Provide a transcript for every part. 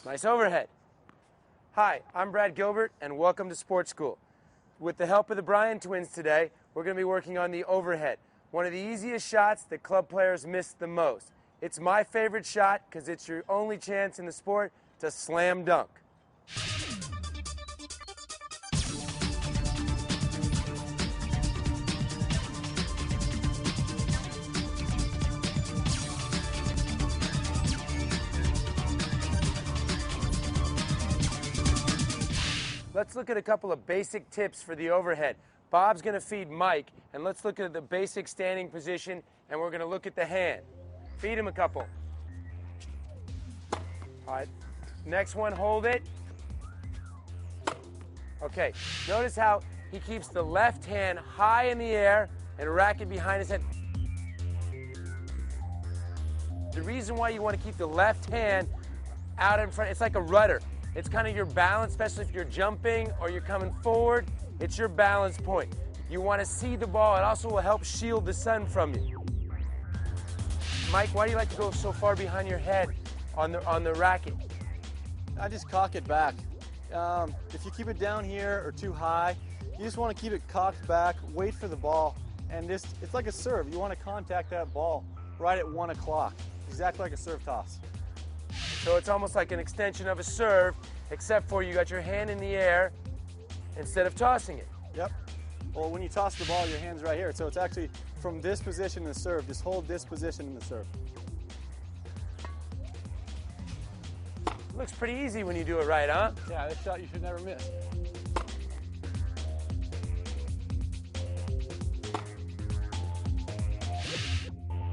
Nice overhead. Hi, I'm Brad Gilbert, and welcome to Sports School. With the help of the Bryan twins today, we're going to be working on the overhead, one of the easiest shots that club players miss the most. It's my favorite shot because it's your only chance in the sport to slam dunk. Let's look at a couple of basic tips for the overhead. Bob's going to feed Mike, and let's look at the basic standing position, and we're going to look at the hand. Feed him a couple. All right, next one, hold it. Okay, notice how he keeps the left hand high in the air and racket behind his head. The reason why you want to keep the left hand out in front, it's like a rudder. It's kind of your balance, especially if you're jumping or you're coming forward. It's your balance point. You want to see the ball. It also will help shield the sun from you. Mike, why do you like to go so far behind your head on the racket? I just cock it back. If you keep it down here or too high, you just want to keep it cocked back, wait for the ball, and it's like a serve. You want to contact that ball right at 1 o'clock, exactly like a serve toss. So it's almost like an extension of a serve, except for you got your hand in the air instead of tossing it. Yep. Well, when you toss the ball, your hand's right here. So it's actually from this position in the serve. Just hold this position in the serve. Looks pretty easy when you do it right, huh? Yeah, this shot you should never miss.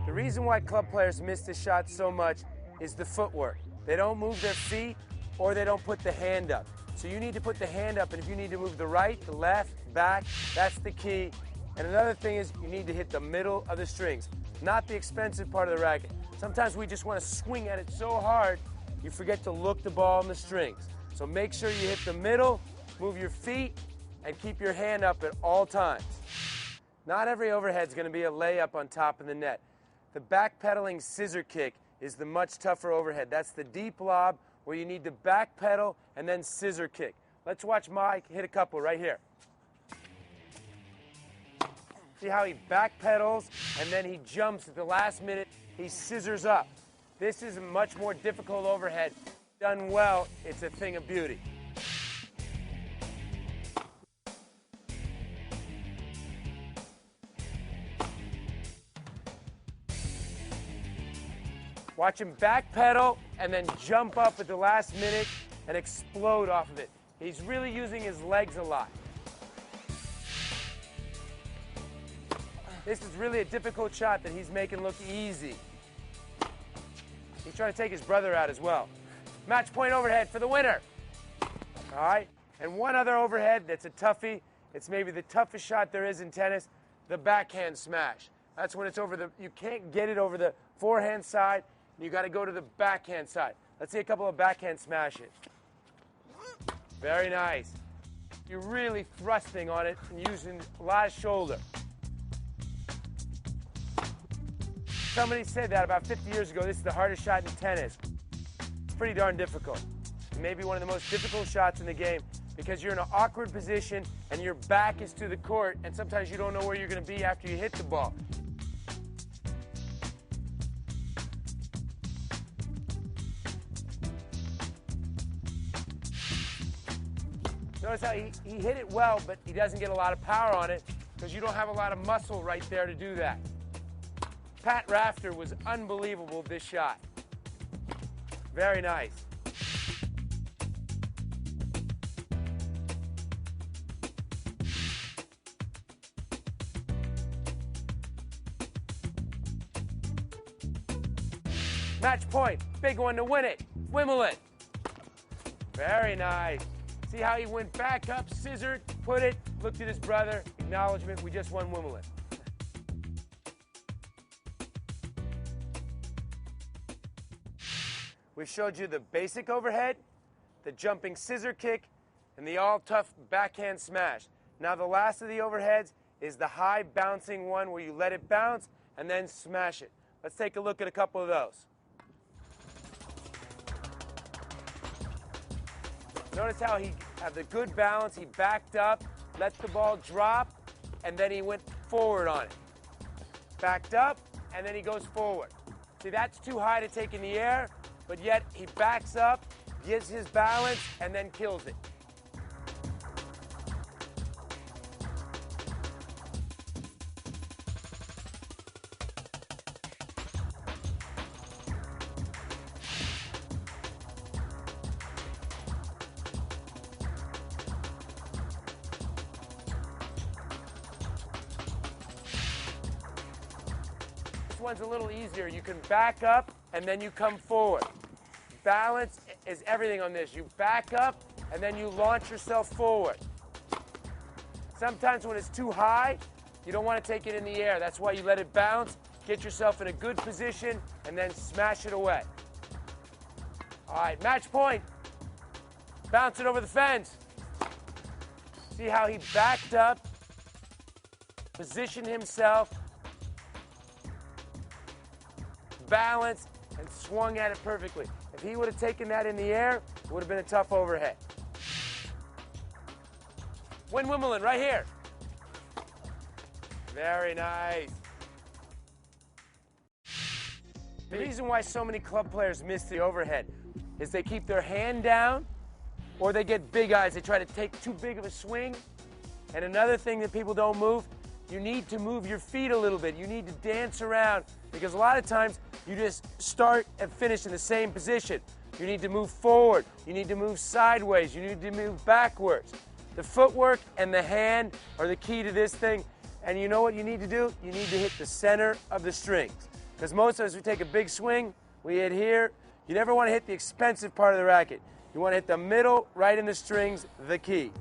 The reason why club players miss this shot so much is the footwork. They don't move their feet or they don't put the hand up. So you need to put the hand up, and if you need to move the right, the left, back, that's the key. And another thing is you need to hit the middle of the strings, not the expensive part of the racket. Sometimes we just want to swing at it so hard, you forget to look the ball in the strings. So make sure you hit the middle, move your feet, and keep your hand up at all times. Not every overhead is going to be a layup on top of the net. The backpedaling scissor kick is the much tougher overhead. That's the deep lob where you need to backpedal and then scissor kick. Let's watch Mike hit a couple right here. See how he backpedals and then he jumps at the last minute. He scissors up. This is a much more difficult overhead. Done well, it's a thing of beauty. Watch him backpedal and then jump up at the last minute and explode off of it. He's really using his legs a lot. This is really a difficult shot that he's making look easy. He's trying to take his brother out as well. Match point overhead for the winner. All right, and one other overhead that's a toughie. It's maybe the toughest shot there is in tennis, the backhand smash. That's when it's over you can't get it over the forehand side. You got to go to the backhand side. Let's see a couple of backhand smashes. Very nice. You're really thrusting on it and using a lot of shoulder. Somebody said that about 50 years ago. This is the hardest shot in tennis. It's pretty darn difficult. Maybe one of the most difficult shots in the game because you're in an awkward position and your back is to the court, and sometimes you don't know where you're going to be after you hit the ball. Notice how he hit it well, but he doesn't get a lot of power on it because you don't have a lot of muscle right there to do that. Pat Rafter was unbelievable this shot. Very nice. Match point, big one to win it. Wimbledon. Very nice. See how he went back up, scissored, put it, looked at his brother, acknowledgement, we just won Wimbledon. We showed you the basic overhead, the jumping scissor kick, and the all-tough backhand smash. Now the last of the overheads is the high bouncing one where you let it bounce and then smash it. Let's take a look at a couple of those. Notice how he had the good balance. He backed up, let the ball drop, and then he went forward on it. Backed up, and then he goes forward. See, that's too high to take in the air, but yet he backs up, gives his balance, and then kills it. This one's a little easier. You can back up and then you come forward. Balance is everything on this. You back up and then you launch yourself forward. Sometimes when it's too high, you don't want to take it in the air. That's why you let it bounce, get yourself in a good position, and then smash it away. All right, match point. Bounce it over the fence. See how he backed up, positioned himself, balanced, and swung at it perfectly. If he would have taken that in the air, it would have been a tough overhead. Win Wimbledon right here. Very nice. The reason why so many club players miss the overhead is they keep their hand down or they get big eyes. They try to take too big of a swing. And another thing that people don't move, you need to move your feet a little bit. You need to dance around because a lot of times you just start and finish in the same position. You need to move forward. You need to move sideways. You need to move backwards. The footwork and the hand are the key to this thing. And you know what you need to do? You need to hit the center of the strings. Because most of us, we take a big swing, we hit here. You never want to hit the expensive part of the racket. You want to hit the middle, right in the strings, the key.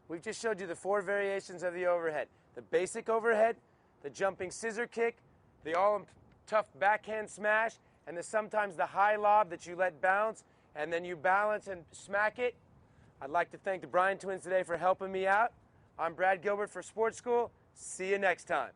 We've just showed you the 4 variations of the overhead. The basic overhead, the jumping scissor kick, the all-tough backhand smash, and sometimes the high lob that you let bounce, and then you balance and smack it. I'd like to thank the Bryan twins today for helping me out. I'm Brad Gilbert for Sports School. See you next time.